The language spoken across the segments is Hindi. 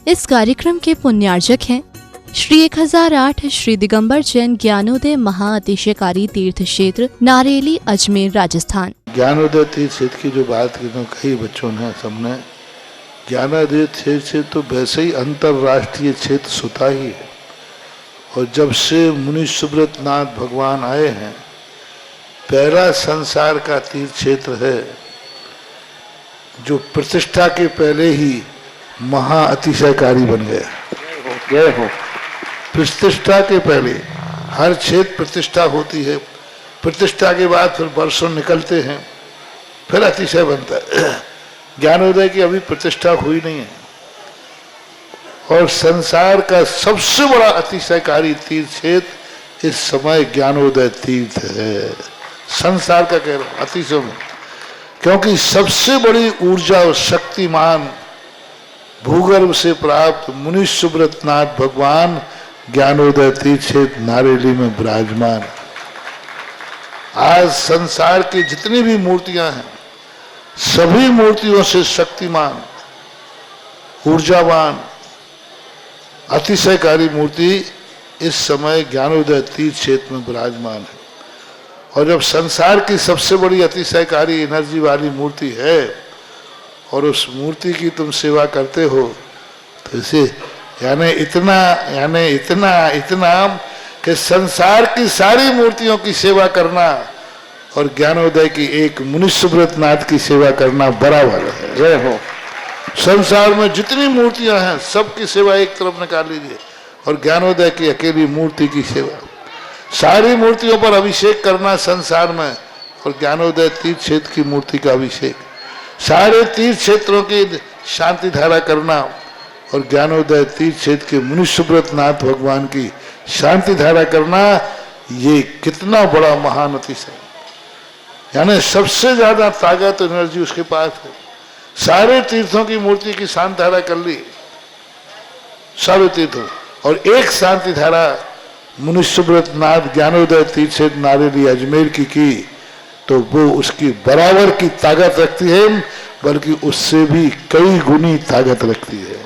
इस कार्यक्रम के पुण्यार्जक हैं श्री 1008 श्री दिगंबर जैन ज्ञानोदय महाअतिशयकारी तीर्थ क्षेत्र नारेली अजमेर राजस्थान। ज्ञानोदय तीर्थ क्षेत्र की जो बात की तो कई बच्चों ने सबने ज्ञानोदय तीर्थ क्षेत्र तो वैसे ही अंतर्राष्ट्रीय क्षेत्र सुता ही है। और जब से मुनि सुब्रत नाथ भगवान आए हैं, पहला संसार का तीर्थ क्षेत्र है जो प्रतिष्ठा के पहले ही महाअतिशयकारी बन गया। जय हो। प्रतिष्ठा के पहले हर क्षेत्र प्रतिष्ठा होती है, प्रतिष्ठा के बाद फिर वर्षों निकलते हैं, फिर अतिशय बनता है। ज्ञानोदय की अभी प्रतिष्ठा हुई नहीं है और संसार का सबसे बड़ा अतिशयकारी तीर्थ क्षेत्र इस समय ज्ञानोदय तीर्थ है। संसार का कह रहा हूं अतिशय में, क्योंकि सबसे बड़ी ऊर्जा और शक्तिमान भूगर्भ से प्राप्त मुनि सुब्रत नाथ भगवान ज्ञानोदय तीर्थ क्षेत्र नारेली में विराजमान। आज संसार की जितनी भी मूर्तियां हैं, सभी मूर्तियों से शक्तिमान, ऊर्जावान, अतिशयकारी मूर्ति इस समय ज्ञानोदय तीर्थ क्षेत्र में विराजमान है। और जब संसार की सबसे बड़ी अतिशयकारी एनर्जी वाली मूर्ति है और उस मूर्ति की तुम सेवा करते हो, तो इसे यानी इतना कि संसार की सारी मूर्तियों की सेवा करना और ज्ञानोदय की एक मुनि सुब्रत नाथ की सेवा करना बराबर है। जय हो। संसार में जितनी मूर्तियां हैं सबकी सेवा एक तरफ निकाल लीजिए और ज्ञानोदय की अकेली मूर्ति की सेवा। सारी मूर्तियों पर अभिषेक करना संसार में और ज्ञानोदय तीर्थ क्षेत्र की मूर्ति का अभिषेक, सारे तीर्थ क्षेत्रों की शांति धारा करना और ज्ञानोदय तीर्थ क्षेत्र के मुनि सुब्रत नाथ भगवान की शांति धारा करना, ये कितना बड़ा महान अतिशय। यानी सबसे ज्यादा ताकत एनर्जी उसके पास है। सारे तीर्थों की मूर्ति की शांति धारा कर ली, सारे तीर्थों, और एक शांति धारा मुनि सुब्रत नाथ ज्ञानोदय तीर्थ क्षेत्र नारेली अजमेर की तो वो उसकी बराबर की ताकत रखती है, बल्कि उससे भी कई गुनी ताकत रखती है।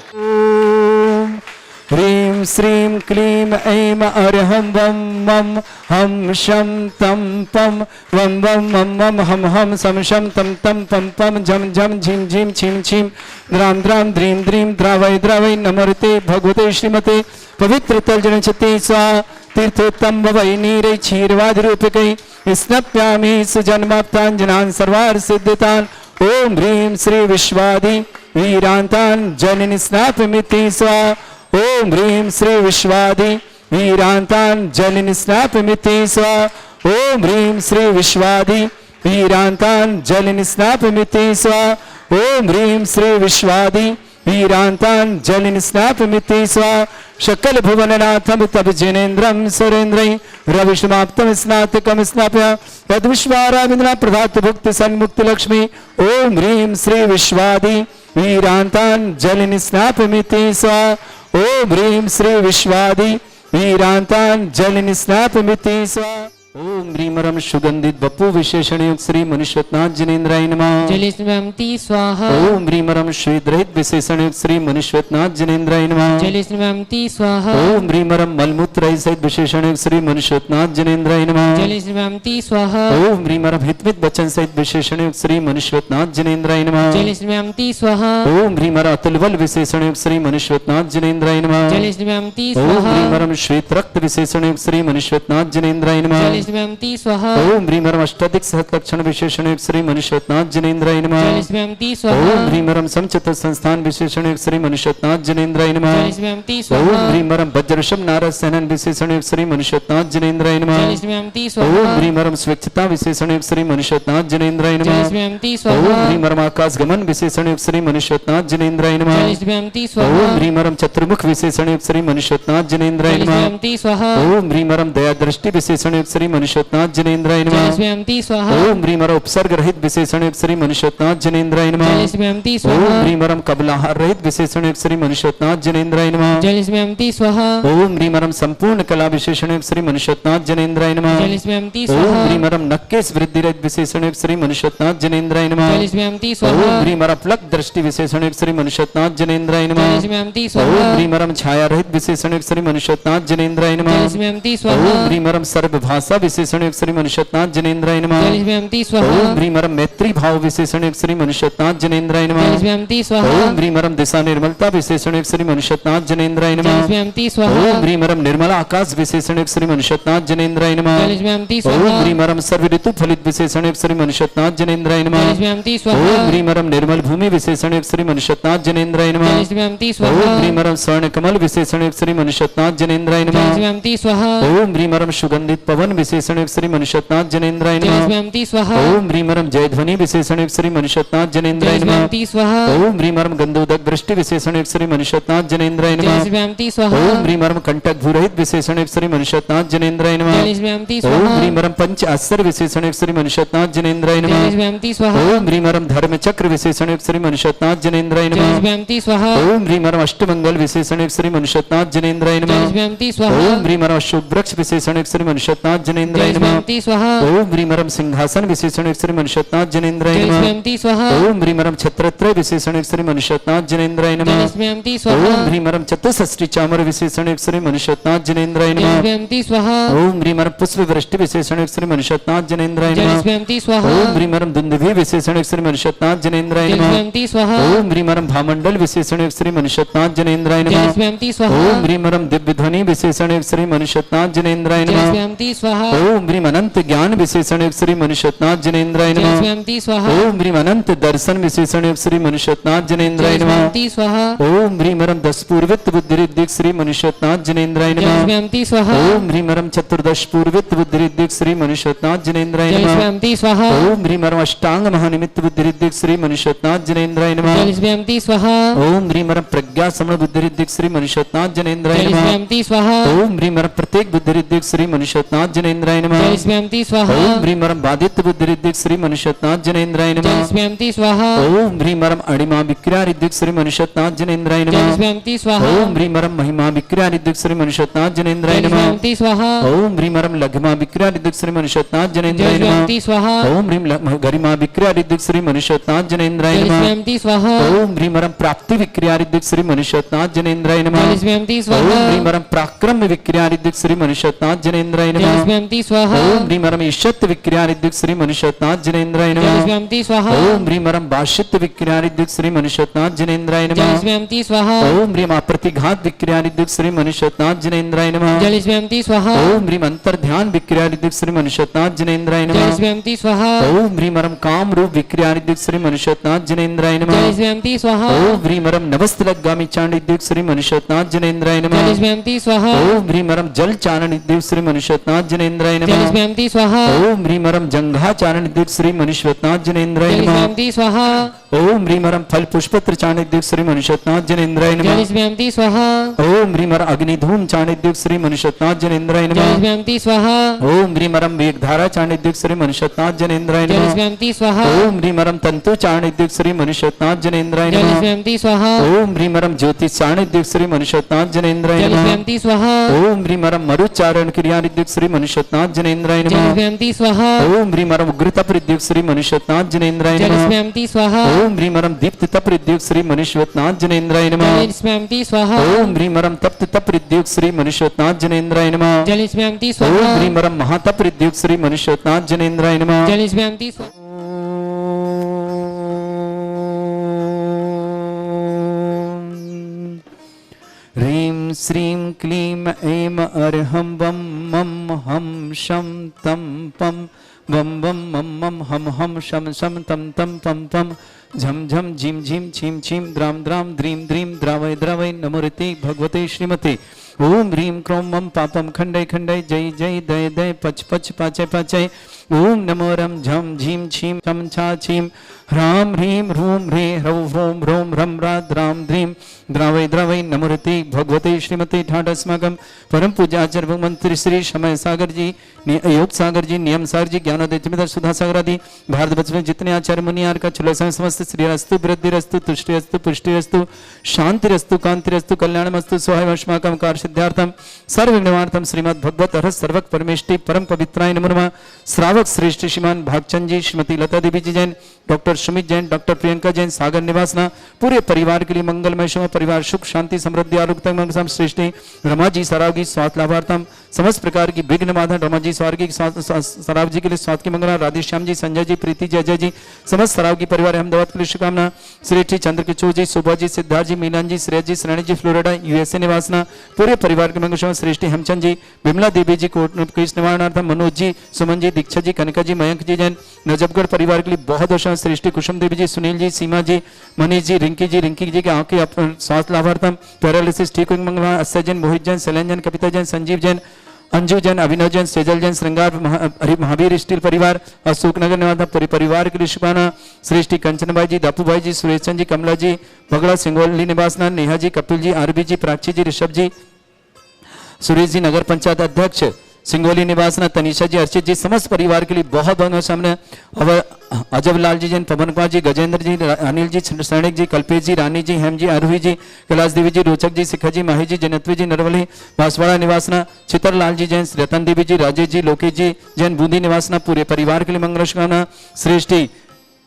ह्रीं श्रीं क्लीं ऐं अरहं वं मं हम शं तं पं वं वं मं मं हम हम सं शं तं तं पं पं झं झं झिं झिं छिं छिं द्रां द्रां द्रीं द्रीं द्रावै द्रावै नमोते भगवते श्रीमते पवित्र तलजनचते स्वाहा तीर्थोत्तम भवै नीरै क्षीरवादिरूपकै स्नप्यामि सुजन्माप्ताञ्जनान् सर्वार्थ सिद्धितान्। ओम ह्रीं श्री विश्वादि वीरान्तान् जननि स्नापमिति स्वाहा। ओम ह्रीं श्री विश्वादि वीरान्तान् जननि स्नापमिति स्वाहा। ओम ह्रीं श्री विश्वादि वीरान्तान् जननि स्नापमिति स्वाहा। ओम ह्रीं श्री विश्वादि वीरान्तान् जननि स्नापमिति स्वाहा। शकल भुवननाथं तब जनेन्द्रं सुरेन्द्रै रविष्माप्तं स्नातकं स्नाप्य तद्विश्वाराविन्द्र प्रभात भुक्ति सन्मुक्ति लक्ष्मी। ओम ह्रीं श्री विश्वादि वीरान्तान् जननि स्नापमिति स्वाहा। ओम ह्रीं श्री विश्वादि वीरान्तान् जननि स्नापमिति स्वाहा। ओम ह्रीमरम सुगंधित बपु विशेषण श्री मनुष्यनाथ जनेन्द्राय नमः। जलिस्मति स्वाहा। ओम ह्रीमरम श्रीद्रहित विशेषण श्री मनुष्यनाथ जनेन्द्राय नमः। जलिस्मति स्वाहा। ओम ह्रीमरम मलमूत्र सहित विशेषण श्री मनुष्यनाथ जनेन्द्राय नमः। जलिस्मति स्वाहा। ओम ह्रीमरम हितमित वचन सहित विशेषण श्री मनुष्यनाथ जनेन्द्राय नमः। जलिस्मति स्वाहा। ओम ह्रीमर अतुलबल विशेषण श्री मनुष्यनाथ जनेन्द्राय नमः। जलिस्मति ओम स्वाहा। ह्रीमरम श्वेत रक्त विशेषण श्री मनुष्यनाथ जनेन्द्राय नमः। जलिस्मति स्वाहा। ओम ह्रीमरम अष्टाधिक सहत लक्षण विशेषण श्री मनुष्यनाथ जनेन्द्राय नमः। जलिस्मति स्वाहा। ओम ह्रीमरम समचित संस्थान विशेषण श्री मनुष्यनाथ जनेन्द्राय नमः। जलिस्मति ओम स्वाहा। ह्रीमरम वज्रशम नारद सेनन विशेषण श्री मनुष्यनाथ जनेन्द्राय नमः। जलिस्मति स्वाहा। ओम ह्रीमरम स्वच्छता विशेषण श्री मनुष्यनाथ जनेन्द्राय नमः। जलिस्मति ओम स्वाहा। ह्रीमरम आकाश गमन विशेषण श्री मनुष्यनाथ जनेन्द्राय नमः। जलिस्मति स्वाहा। ओम ह्रीमरम चतुर्मुख विशेषण श्री मनुष्यनाथ जनेन्द्राय नमः। जलिस्मति स्वाहा। ओम ह्रीमरम दया दृष्टि विशेषण श्री मनुष्योत्नाथ जनेन्द्राय जल नमः स्मयंती स्वाहा ओम ह्रीमर उपसर्ग रहित विशेषण युक्त श्री मनुष्योत्नाथ जनेन्द्राय जल नमः स्मयंती ओम स्वाहा ह्रीमरम कबलाहार रहित विशेषण युक्त श्री मनुष्योत्नाथ जनेन्द्राय नमः जल स्मयंती स्वाहा ओम ह्रीमरम संपूर्ण कला विशेषण युक्त श्री मनुष्योत्नाथ जनेन्द्राय नमः जल स्मयंती ओम स्वाहा ह्रीमरम नक्केश वृद्धि रहित विशेषण युक्त श्री मनुष्योत्नाथ जनेन्द्राय नमः जल स्मयंती ओम स्वाहा ह्रीमरम प्लक दृष्टि विशेषण युक्त श्री मनुष्योत्नाथ जनेन्द्राय जल नमः स्मयंती ओम स्वाहा ह्रीमरम छाया रहित विशेषण युक्त श्री मनुष्योत्नाथ जनेन्द्राय नमः जल स्मयंती ओम स्वाहा ह्रीमरम सर्व भाषा विशेषण युक्त श्री मनुष्योत्नाथ जनेन्द्राय नमः जल स्मयंती स्वाहा ओम ह्रीमरम मैत्री भाव विशेषण युक्त श्री मनुष्योत्नाथ जनेन्द्राय जल नमः स्मयंती स्वाहा ओम ह्रीमरम दिशा निर्मलता विशेषण युक्त श्री मनुष्योत्नाथ जनेन्द्राय जल नमः स्मयंती स्वाहा ओम ह्रीमरम निर्मला आकाश विशेषण युक्त श्री मनुष्योत्नाथ जनेन्द्राय नमः जल स्मयंती ओम स्वाहा ह्रीमरम सर्व ऋतु फलित विशेषण युक्त श्री मनुष्योत्नाथ जनेन्द्राय नमः जल स्मयंती स्वाहा ओम ह्रीमरम निर्मल भूमि विशेषण युक्त श्री मनुष्योत्नाथ जनेन्द्राय नमः जल स्मयंती ओम स्वाहा ह्रीमरम स्वर्ण कमल विशेषण युक्त श्री मनुष्योत्नाथ जनेन्द्राय जल नमः स्मयंती स्वाहा ओम ह्रीमरम सुगंधित पवन विशेषण युक्त श्री मनुष्योत्नाथ जनेन्द्राय जल नमः स्मयंती स्वाहा ओम ह्रीमरम जयध्वनि विशेषण युक्त श्री मनुष्योत्नाथ जनेन्द्राय जल नमः स्मयंती स्वाहा ओम ह्रीमरम गंधोदक वृष्टि विशेषण युक्त श्री मनुष्योत्नाथ जनेन्द्राय जल नमः स्मयंती स्वाहा ओम ह्रीमरम कंटक भूरहित विशेषण युक्त श्री मनुष्योत्नाथ जनेन्द्राय नमः जल स्मयंती ओम स्वाहा ह्रीमरम पंच आश्चर्य विशेषण युक्त श्री मनुष्योत्नाथ जनेन्द्राय जल नमः स्मयंती स्वाहा ओम ह्रीमरम धर्म चक्र विशेषण युक्त श्री मनुष्योत्नाथ जनेन्द्राय जल नमः स्मयंती स्वाहा ओम ह्रीमरम अष्टमंगल विशेषण युक्त श्री मनुष्योत्नाथ जनेन्द्राय जल नमः स्मयंती स्वाहा ओम ह्रीमरम शुभ वृक्ष विशेषण युक्त श्री मनुष्योत्नाथ जनेन्द्राय जल नमः स्मयंती स्वाहा ओम ह्रीमरम सिंहासन विशेषण युक्त श्री मनुष्योत्नाथ जनेन्द्राय जल नमः स्मयंती स्वाहा ओम ह्रीमरम छत्रत्रय विशेषण युक्त श्री मनुष्योत्नाथ जनेन्द्राय जल नमः स्मयंती स्वाहा ओम ह्रीमरम चतुष्षष्टि चामर विशेषण युक्त श्री मनुष्योत्नाथ जनेन्द्राय जल नमः स्मयंती स्वाहा ओम ह्रीमरम पुष्प वृष्टि विशेषण युक्त श्री मनुष्योत्नाथ जनेन्द्राय जल नमः स्मयंती स्वाहा ओम ह्रीमरम दुंदुभि विशेषण युक्त श्री मनुष्योत्नाथ जनेन्द्राय जल नमः स्मयंती स्वाहा ओम ह्रीमरम भामंडल विशेषण युक्त श्री मनुष्योत्नाथ जनेन्द्राय जल नमः स्मयंती स्वाहा ओम ह्रीमरम दिव्य ध्वनि विशेषण युक्त श्री मनुष्योत्नाथ जनेन्द्राय जल नमः स्मयंती स्वाहा ओम ह्रीम अनंत ज्ञान विशेषण युक्त श्री मनुष्योत्नाथ जनेन्द्राय जल नमः स्मयंती स्वाहा ओम ह्रीम अनंत दर्शन विशेषण युक्त श्री मनुष्योत्नाथ जनेन्द्राय जल नमः स्मयंती स्वाहा ओम ह्रीमरम दस पूर्वित बुद्धिरिद्धिक श्री मनुष्योत्नाथ जनेन्द्राय जल नमः स्मयंती स्वाहा ओम ह्रीमरम चतुर्दश पूर्वित बुद्धिरिद्धिक श्री मनुष्योत्नाथ जनेन्द्राय जल नमः स्मयंती स्वाहा ओम ह्रीमरम अष्टांग महानिमित्त बुद्धिरिद्धिक श्री मनुष्योत्नाथ जनेन्द्राय नमः जल स्मयंती स्वाहा ओम ह्रीमरम प्रज्ञा समण बुद्धिरिद्धिक श्री मनुष्योत्नाथ जनेन्द्राय जल नमः स्मयंती स्वाहा ओम ह्रीमरम प्रत्येक बुद्धिरिद्धिक श्री मनुष्योत्नाथ जनेन्द्राय नमः जल स्मयंती स्वाहा ओम ह्रीमरम बाधित्य बुद्धिरिद्धिक श्री मनुष्योत्नाथ जनेन्द्राय जल नमः स्मयंती स्वाहा ओम ह्रीमरम अणिमा विक्रिया रिद्धिक श्री मनुष्योत्नाथ जनेन्द्राय जल नमः स्मयंती स्वाहा ओम ह्रीमरम महिमा विक्रिया रिद्धिक श्री मनुष्योत्नाथ जनेन्द्राय जल नमः स्मयंती स्वाहा ओम ह्रीमरम लघमा विक्रिया रिद्धिक श्री मनुष्योत्नाथ जल जनेन्द्राय नमः स्मयंती स्वाहा ओम ह्रीम गरिमा विक्रिया रिद्धिक श्री मनुष्योत्नाथ जनेन्द्राय जल नमः स्मयंती स्वाहा ओम ह्रीमरम प्राप्ति विक्रिया रिद्धिक श्री मनुष्योत्नाथ जनेन्द्राय नमः जल स्मयंती ओम स्वाहा ह्रीमरम पराक्रम विक्रिया रिद्धिक श्री मनुष्योत्नाथ जनेन्द्राय जल नमः स्मयंती स्वाहा ओम ह्रीमरम ईशत विक्रिया रिद्धिक श्री मनुष्योत्नाथ जनेन्द्राय जल नमः स्मयंती स्वाहा ओम ह्रीमरम भाषित विक्रिया रिद्धिक श्री मनुष्योत्नाथ जनेन्द्राय जल नमः स्मयंती स्वाहा ओम ह्रीम प्रतिघात विक्रिया रिद्धिक श्री मनुष्योत्नाथ जनेन्द्राय नमः जल स्मयंती स्वाहा ओम ह्रीम अंतर ध्यान विक्रिया रिद्धिक श्री मनुष्योत्नाथ जनेन्द्राय जल नमः स्मयंती स्वाहा ओम ह्रीमरम काम रूप विक्रिया रिद्धिक श्री मनुष्योत्नाथ जनेन्द्राय नमः जल स्मयंती स्वाहा ओम ह्रीमरम नवस्तलगामी चांड रिद्धिक श्री मनुष्योत्नाथ जनेन्द्राय नमः जल स्मयंती स्वाहा ओम ह्रीमरम जल चारण रिद्धिक श्री मनुष्योत्नाथ जनेन्द्राय जल नमः स्मयंती स्वाहा ओम ह्रीमरम जंघा चारण रिद्धिक श्री मनुष्योत्नाथ जनेन्द्राय जल नमः स्मयंती स्वाहा ओम ह्रीमरम फल पुष्पत्र चारण रिद्धिक श्री मनुष्योत्नाथ जनेन्द्राय नमः जल स्मयंती स्वाहा ओम ह्रीमर अग्निधूम चाणिद्युक्त श्री मनुष्योत्नाथ जनेन्द्राय जल नमः स्मयंती स्वाहा ओम ह्रीमरम वेगधारा चाणिद्युक्त श्री मनुष्योत्नाथ जनेन्द्राय जल नमः स्मयंती स्वाहा ओम ह्रीमरम तंतु चाणिद्युक्त श्री मनुष्योत्नाथ जनेन्द्राय जल नमः स्मयंती स्वाहा ओम ह्रीमरम ज्योतिष चाणिद्युक्त श्री मनुष्योत्नाथ जनेन्द्राय जल नमः स्मयंती स्वाहा ओम ह्रीमरम मरुचारण क्रियारिद्युक्त श्री मनुष्योत्नाथ जनेन्द्राय जल नमः स्मयंती स्वाहा ओम ह्रीमरम उग्रतपरिद्युक्त श्री मनुष्योत्नाथ जनेन्द्राय जल नमः स्मयंती स्वाहा ओम ह्रीमरम दीप्त तपरिद्युक्त श्री मनुष्योत्नाथ जनेन्द्राय नमः जल स्मयंती स्वाहा ओम ह्रीमरम तप्त तपरिद्युक्त श्री मनुष्योत्नाथ जनेन्द्राय नमः जल स्मयंती ओम स्वाहा ह्रीमरम महातपरिद्युक्त श्री मनुष्योत्नाथ जनेन्द्राय नमः जल स्मयंती स्वाहा ह्रीं श्रीं क्लीं ऐं अर्हं वं मं हं शं तं पं वं वं मं मं हं हं शं शं तं तं पं पं झं झं झीं झीं छीं छीं द्रां द्रां द्रीं द्रीं द्रावय द्रावय नमोरते भगवते श्रीमते ओम ह्रीं क्रों मं पापं खण्डय खण्डय जय जय दय दय पच पच पाचय पाचय ओम नमो रम झम झीम छीम छम छा छीम ह्राम ह्रीं ह्रूं ह्रे ह्रौ ह्रों ह्रौं ह्रम राद राम ध्रीं द्रावै द्रवै नमोरते भगवते श्रीमते ठाट अस्माकं परम पूज्याचार्य भगवंत श्री समय सागर जी, योग सागर जी, नियम सागर जी, ज्ञानोदय सुधा सागर आदि भारतवर्ष में जितने आचार्य मुनियार का चलो समय समस्त श्रीरस्तु वृद्धिरस्तु तुष्टिरस्तु पुष्टिरस्तु शांतिरस्तु कांतिरस्तु कल्याणमस्तु स्वाहायमस्माकं कार्य सिद्धार्थम सर्व विघ्नवार्थम श्रीमद् भगवत हर सर्वक परमेष्टि परम पवित्राय नमो नमः। श्रावक श्रेष्ठ श्रीमान भागचंद जी, श्रीमती लता देवी जी जैन, डॉक्टर सुमित जैन, डॉक्टर प्रियंका जैन, सागर निवासना पूरे परिवार के लिए मंगलमय शुभ परिवार सुख शांति समृद्धि आरोग्य सृष्टि रमा जी सरावगी स्वास्थ्य लाभार्थम समस्त प्रकार की विघ्न बाधा रमा जी स्वर्गी सराव जी के लिए स्वास्थ्य की मंगला राधेश्याम जी, संजय जी, प्रीति जी, अजय जी समस्त सराव की परिवार अहमदाबाद के लिए शुभकामना। श्रेष्ठी चंद्र किशोर जी, शोभा जी, सिद्धार्थ जी, मीनान जी, श्रेय जी, श्रेणी जी फ्लोरिडा यूएसए निवासना पूरे परिवार के मंगल शुभ। श्रेष्ठी हेमचंद जी, विमला देवी जी केस निवारणार्थम मनोज जी, सुमन जी, दीक्षा जी, कनका जी, मयंक जी जैन नजफगढ़ परिवार के लिए बहुत बहुत श्रेष्ठी कुसुम देवी जी, सुनील जी, सीमा जी, मनीष जी, रिंकी जी के आंख के स्वास्थ्य लाभार्थम पैरालिसिस ठीक मंगलवार अस्य जैन, मोहित जैन, शैलन जैन, कविता जैन, संजीव जैन, अंजू जैन, अभिनव जैन, सेजल जैन, श्रृंगार महावीर स्टील परिवार अशोक नगर निवासी पूरे परिवार के लिए शुभकामना। श्रेष्ठी कंचनबाई जी, दापू भाई जी, सुरेश चंद जी, कमला जी, बगड़ा सिंगोली निवासना, नेहा जी, कपिल जी, आरबी जी, प्राची जी, ऋषभ जी, सुरेश जी, नगर पंचायत अध्यक्ष सिंगोली निवासना, तनीषा जी, अर्चित जी समस्त परिवार के लिए बहुत बहुत सामने अजब लाल जी जैन, पवन कुमार जी, गजेंद्र जी, अनिल जी, सैनिक जी, कल्पेश जी, रानी जी, हेम जी, आरोही जी, कैलाश देवी जी, रोचक जी, शिखा जी, माही जी, जनत्वी जी, नरवली बांसवाड़ा निवासना, चित्रलाल जी जैन, रतन देवी जी, राजेश जी, लोकेश जी जैन, बूंदी निवासना पूरे परिवार के लिए मंगल शुभकामना। श्रेष्ठी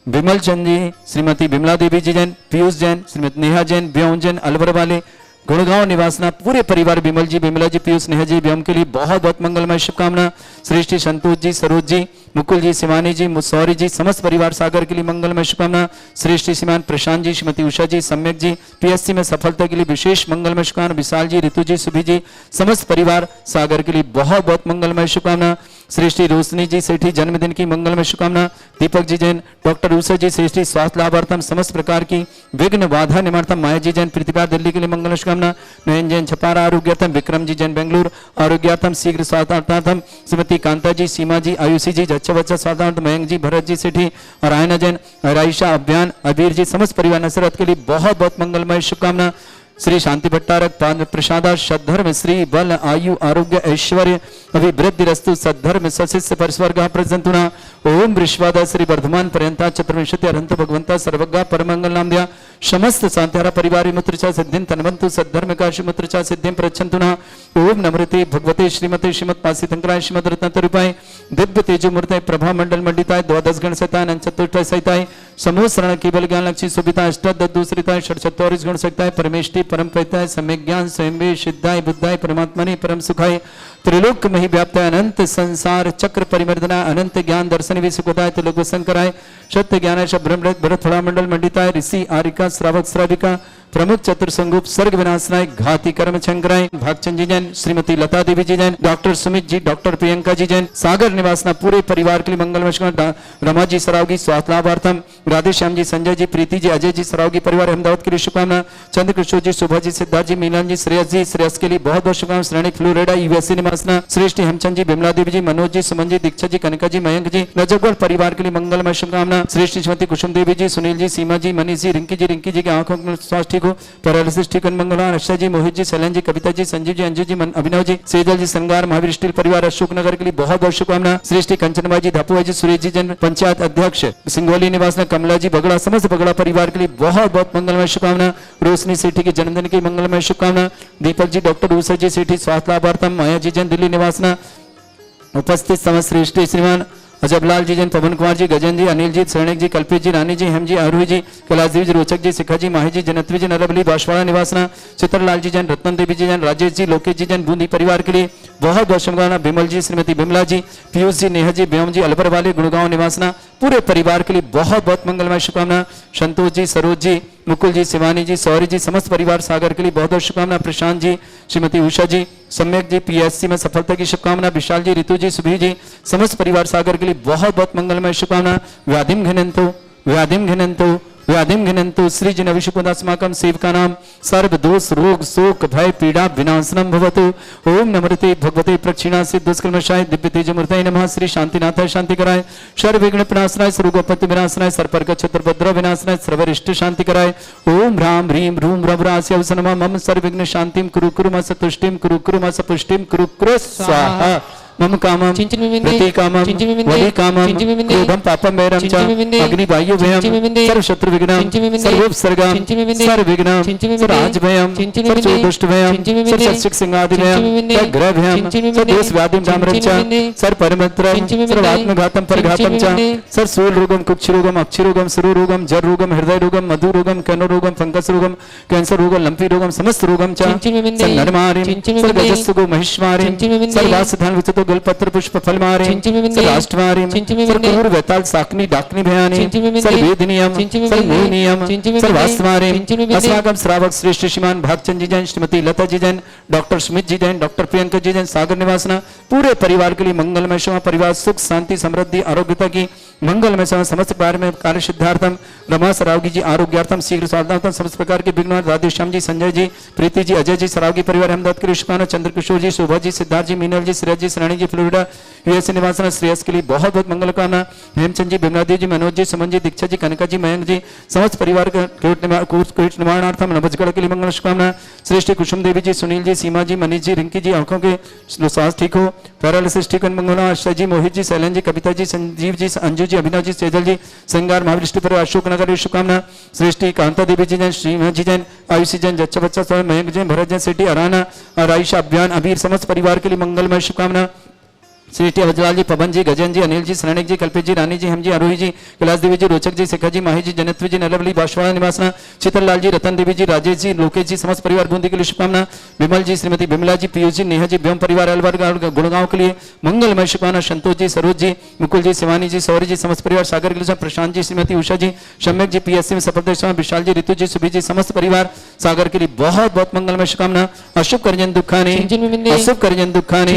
विमल चंद जी, श्रीमती विमला देवी जी जैन, पीयूष जैन, श्रीमती नेहा जैन, ब्योम जैन, अलवर वाले गुड़गांव निवासना पूरे परिवार विमल जी, विमला जी, पीयूष, नेहा जी, व्योम के लिए बहुत बहुत मंगलमय शुभकामना। श्रेष्ठी संतोष जी, सरोज जी, मुकुल जी, शिवानी जी, मुसौरी जी समस्त परिवार सागर के लिए मंगलमय शुभकामना। श्रेष्ठी श्रीमान प्रशांत जी, श्रीमती उषा जी, सम्यक जी पीएससी में सफलता के लिए विशेष मंगलमय शुभकामना। विशाल जी, ऋतु जी, सुभी जी समस्त परिवार सागर के लिए बहुत बहुत मंगलमय शुभकामना। श्रेष्ठी रोशनी जी सेठी जन्मदिन की मंगलमय शुभकामना। दीपक जी जैन, डॉक्टर उषा जी श्रेष्ठी स्वास्थ्य लाभार्थम समस्त प्रकार की विघ्न बाधा निवारतम। माया जी जैन प्रतिभा दिल्ली के लिए मंगल शुभकामना। नयन जैन छपारा आरोग्यार्थम। विक्रम जी जैन बेंगलुरु आरोग्यार्थम शीघ्र स्वास्थ्यार्थम। श्रीमती कांता जी, सीमा जी, आयुषी जी अच्छा बच्चा स्वास्थ्यार्थ। मयंक जी, भरत जी सेठी और आयना जैन, राइशा, अभियान, अबीर जी समस्त परिवार नसरत के लिए बहुत बहुत मंगलमय शुभकामना। श्री शांति भट्टारक पाद प्रसादा सद्धर्म श्री बल आयु आरोग्य ऐश्वर्य अभिवृद्धि रस्तु सद्धर्म सशिष्य परस्वर्ग प्रसंतुना। ओम विश्वादा श्री वर्धमान पर्यंता चतुर्विंशति अरंत भगवंता सर्वज्ञ परमंगल नाम दिया समस्त शांत्यारा परिवार मुत्रचा सिद्धिं तन्वंतु सद्धर्म काशी मुत्रचा सिद्धिं प्रच्छन्तुना। ओम नमृते भगवते श्रीमते श्रीमत् पासितंकराय श्रीमद रत्नतरूपाय दिव्य तेजो मूर्ताय प्रभा मंडल मंडिताय द्वादश गण सहिताय अनंत चतुष्टय सहिताय समूह शरण केवल ज्ञान लक्ष्मी सुविता अष्टादश दूसरिताय षट्चत्वारिश गुण सहिताय परमेष्टि परम प्रताय सम्यक ज्ञान स्वयं सिद्धाय बुद्धाय परमात्मने परम सुखाय त्रिलोक मही व्याप्ताय अनंत संसार चक्र परिमर्दना अनंत ज्ञान दर्शन विसुखदाय त्रिलोक शंकराय सत्य ज्ञानाय ब्रह्म भरत थोड़ा मंडल मंडिताय ऋषि आरिका श्रावक श्राविका प्रमुख चतुर्संगुप सर्ग विनाशनाय घाती कर्म शंकराय। भागचंद जी जैन, श्रीमती लता देवी जी जैन, डॉक्टर सुमित जी, डॉक्टर प्रियंका जी जैन सागर निवासना पूरे परिवार के लिए मंगलमय। रमा जी सरावगी स्वास्थ्य लाभार्थम। राधेश्याम जी, संजय जी, प्रीति जी, अजय जी सरावगी परिवार अहमदाबाद के लिए शुभकामना। चंद्र किशोर जी, शोभा जी, सिद्धार्थ जी, मीनान जी, श्रेयस जी, श्रेयस के लिए बहुत बहुत शुभकामना। श्रेणी फ्लोरिडा यूएसए निवासना। श्रेष्ठी हेमचंद जी, विमला देवी जी, मनोज जी, सुमन जी, दीक्षा जी, कनका जी, मयंक जी नजफगढ़ परिवार के लिए मंगलमय शुभकामना। श्रेष्ठी श्रीमती कुसुम देवी जी, सुनील जी, सीमा जी, मनीष जी, रिंकी जी के आंखों में स्वास्थ्य ठीक हो, पैरालिसिस ठीक मंगलवार। अक्षय जी, मोहित जी, शैलन जी, कविता जी, संजीव जी, अंजू जी, अभिनव जी, सेजल जी, श्रृंगार महावीर स्टील परिवार अशोक नगर के लिए बहुत बहुत शुभकामना। श्रेष्ठी कंचनबाई जी, धापू जी, सुरेश जी जन पंचायत अध्यक्ष सिंगोली निवास कमला जी, बगड़ा समस्त बगड़ा परिवार के लिए बहुत बहुत मंगलमय शुभकामना। रोशनी सेठी के जन्मदिन की मंगलमय शुभकामना। दीपक जी, डॉक्टर उषा जी सेठी स्वास्थ्य लाभार्थम। माया जी जन दिल्ली निवासना। उपस्थित समस्त श्रेष्ठी श्रीमान अजबलाल जी जैन, पवन कुमार जी, गजेंद्र जी, अनिल जी, शरणिक जी, कल्पेश जी, रानी जी, हेम जी, आरोही जी, कैलाश देवी जी, रोचक जी, शिखा जी, माही जी, जनत्वी जी, नरबली बांसवाड़ा निवासना। चित्रलाल जी जैन, रत्न देवी जी जैन, राजेश जी, लोकेश जी जैन बूंदी परिवार के लिए बहुत बहुत शुभकामना। विमल जी, श्रीमती विमला जी, पीयूष जी, नेहा जी, व्योम जी, अलवर वाले गुड़गांव निवासना पूरे परिवार के लिए बहुत बहुत मंगलमय शुभकामना। संतोष जी, सरोज जी, मुकुल जी, शिवानी जी, सौरी जी समस्त परिवार सागर के लिए बहुत बहुत शुभकामना। प्रशांत जी, श्रीमती उषा जी, सम्यक जी, पीएससी में सफलता की शुभकामना। विशाल जी, ऋतु जी, सुभी जी समस्त परिवार सागर के लिए बहुत बहुत मंगलमय शुभकामना। व्याधिम घिनंतो व्याधिम घिनन्तु सृजन विशुपदास्माकं सेवकानां सर्वदोष रोग शोक भय पीड़ा विनाशनम भवतु। ओम नमस्ते भगवते प्रक्षिणासि दुष्कर्मशाय दिव्य तेजमूर्तये नमः। श्री शांतिनाथाय शांति कराय, सर्व विघ्न विनाशनाय, सर्वोपत्ति विनाशनाय, सर्पर्क छत्रभद्र विनाशनाय, सर्वरिष्ट शांति कराय। ओम ह्रां ह्रीं ह्रूं रवरास्य नमः। मम सर्व विघ्न शांतिम कुरु कुरु मा सतुष्टिम कुरु कुरु मा सपुष्टिम कुरु कुरु स्वाहा। मम कामं प्रतिकामं वलिकामं क्रोधं पापं वैरं च अग्निवायु भयं सर्वशत्रु विघ्नं सर्वोपसर्गं सर्वविघ्नं सर्वराजभयं सर्वदुष्ट भयं सर्वशिक्षक सिंहादि भयं ग्रह भयं सर्वदोष व्याधिं दामरं च सर्वपरमत्रं सर्वात्मघातं परघातं च सर्वशूल रोगं कुक्ष रोगं अक्षि रोगं सुरु रोगं जर रोगं हृदय रोगं मधु रोगं कर्ण रोगं फंगस रोगं कैंसर रोगं लंपी रोगं समस्त रोगं च सर्वनरमारिं सर्वगजस्सुगो महिष्मारिं सर्वासधान विचतो गलपत्र पुष्प फलमारे सर्वाष्टमारे सर्वपूर्व वेताल साकनी डाकनी भयानी सर्ववेदनीयम सर्वमोहनीयम सर्वास्मारे अस्माकं श्रावक श्रेष्ठ श्रीमान भागचंद जी जैन, श्रीमती लता जी जैन, डॉक्टर स्मित जी जैन, डॉक्टर प्रियंका जी जैन, सागर निवासना पूरे परिवार के लिए मंगलमय शुभ परिवार सुख शांति समृद्धि आरोग्यता की मंगलमय समस्त कार्य में कार्य सिद्धार्थम रमा सरावगी जी आरोग्यार्थम शीघ्र साधनार्थम समस्त प्रकार के विघ्न राधेश्याम जी, संजय जी, प्रीति जी, अजय जी, सरावगी परिवार अहमदाबाद के शुभाना चंद्रकिशोर जी, शोभा जी, सिद्धार्थ जी, मीनल जी, श्रेयस जी, सरानी जी, फ्लोरिडा यूएसए निवासना श्रेयस के लिए बहुत बहुत मंगल कामना। हेमचंद जी, बिमलादेव जी, मनोज जी, सुमन जी, दीक्षा जी, कनका जी, मयंक जी, समस्त परिवार का कोट निवारणार्थम नवजगढ़ के लिए मंगल शुभकामना। श्रेष्ठ कुसुम देवी जी, सुनील जी, सीमा जी, मनीष जी, रिंकी जी, आंखों के स्वास्थ्य ठीक हो, पैरालिसिस ठीक मंगला। आशा जी, मोहित जी, शैलन जी, कविता जी, संजीव जी, अंजू जी, अभिनव जी, सेजल जी, श्रृंगार महाविष्टि पर अशोक नगर शुभकामना। श्रेष्ठी कांता देवी जी जैन, श्री जी जैन, आयुषी जैन, जच्चा बच्चा स्वयं मयंक जैन, भरत जैन, सेठी अराना और आयुषा अभियान अबीर समस्त परिवार के लिए मंगलमय शुभकामना। श्रेष्ठी अवजलाल जी, पवन जी, गजन जी, अनिल जी, शरणिक जी, कल्पित जी, रानी जी, हम जी, आरोही जी, कैलाश देवी जी, रोचक जी, शिखा जी, माही जी, जनत्वी जी, नलवली बाशवाड़ा निवासना, शीतललाल जी, रतन देवी जी, राजेश जी, लोकेश जी, समस्त परिवार बूंदी के लिए शुभकामना। विमल जी, श्रीमती बिमला जी, पीयूष जी, नेहा जी, व्योम परिवार अलवर गुड़गांव के लिए मंगलमय शुभकामना। संतोष जी, सरोज जी, मुकुल जी, शिवानी जी, सौरी जी, समस्त परिवार सागर के लिए प्रशांत जी, श्रीमती उषा जी, सम्यक जी, पीएससी में सफल विशाल जी, ऋतु जी, सुभी जी, समस्त परिवार सागर के लिए बहुत बहुत मंगलमय शुभकामना। अशुभ करजन दुखानी, अशुभ करजन दुखानी,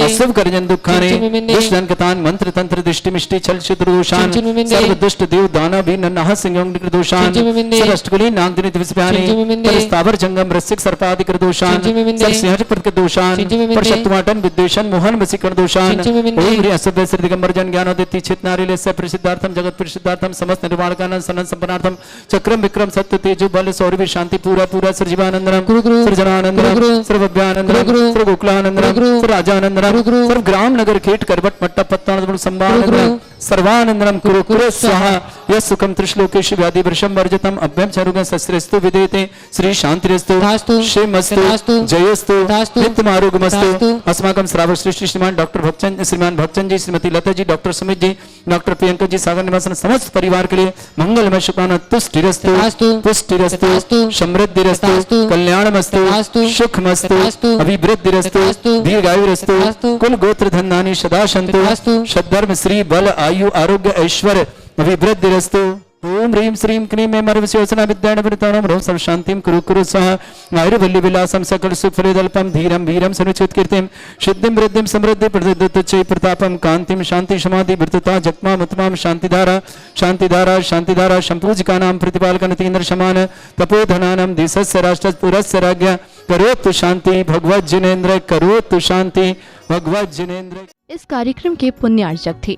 अशुभ करजन दुखानी, कथान मंत्र तंत्र दृष्टि मिष्टि छल शत्रुदोषान सर्व दुष्ट देव दानव भी नन्नाह संयोग निकृदोषान सर्वष्टकुली नागदिनी दिवसप्यानी स्थावर जंगम रसिक सर्पादि कृदोषान सर्व सिंहज प्रकृदोषान परशत्वाटन विद्वेषण मोहन वसीकरण दोषान ओम ह्री असभ्य श्री दिगंबर जन ज्ञानोदिति चित्नारिले से प्रसिद्धार्थम जगत प्रसिद्धार्थम समस्त निर्वाण कानन सनन संपन्नार्थम चक्रम विक्रम सत्य तेजो बल सौरभि शांति पूरा पूरा सृजीवानंदनम सृजनानंदनम सर्वज्ञानंदनम सर्वगोकुलानंदनम सर्वराजानंदनम सर्व ग्राम नगर खेट करवट मट्टा पत्ता संभानंदनम सर्वानंदनम कुरु कुरु स्वाहा यस सुखम त्रिश्लोकेश व्याधि वृषम वर्जतम अभ्यम चरुगं शस्त्रेस्तु विदेते श्री शांतिरेस्तु क्षेमस्तु जयस्तु नित्यम आरोग्यमस्तु। अस्माकं श्रावक श्रेष्ठ श्रीमान डॉक्टर भक्तचंद जी, श्रीमती लता जी, डॉक्टर सुमित जी, डॉक्टर प्रियंका जी, सागर निवासन समस्त परिवार के लिए मंगलमय शुभकामना। तुष्टिरस्तु पुष्टिरस्तु समृद्धिरस्तु कल्याणमस्तु सुखमस्तु अभिवृद्धिरस्तु दीर्घायुरस्तु कुल गोत्र धन्यानि सदा सन्तु सद्धर्म श्री बल आयु आरोग्य ऐश्वर्य अभिवृद्धिरस्तु। ओम ह्रीं श्रीं क्लीं मे मर्वस्योसना विद्याण परिताणं ह्रौं सर्व शांतिं कुरु कुरु स्वाहा। आयुर्वल्ली विलासं सकल सुख फलेदल्पं धीरं वीरं सनुचित कीर्तिं सिद्धिं वृद्धिं समृद्धि प्रदत्तच्चै प्रतापं कांतिं शांति समाधि वृत्तता जगमाम उत्तमां शांतिधारा शांतिधारा शांतिधारा संपूजिकानां प्रतिपालकन तीन्द्र समान तपोधनानां देशस्य राष्ट्रस्य पुरस्य राज्ञ करोतु शांति भगवत जिनेन्द्र करोतु शांति भगवत जिनेन्द्र। इस कार्यक्रम के पुण्यार्चक थे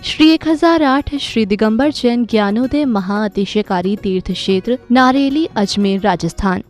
श्री 1008 श्री दिगंबर जैन ज्ञानोदय महाअतिशयकारी तीर्थ क्षेत्र नारेली, अजमेर, राजस्थान।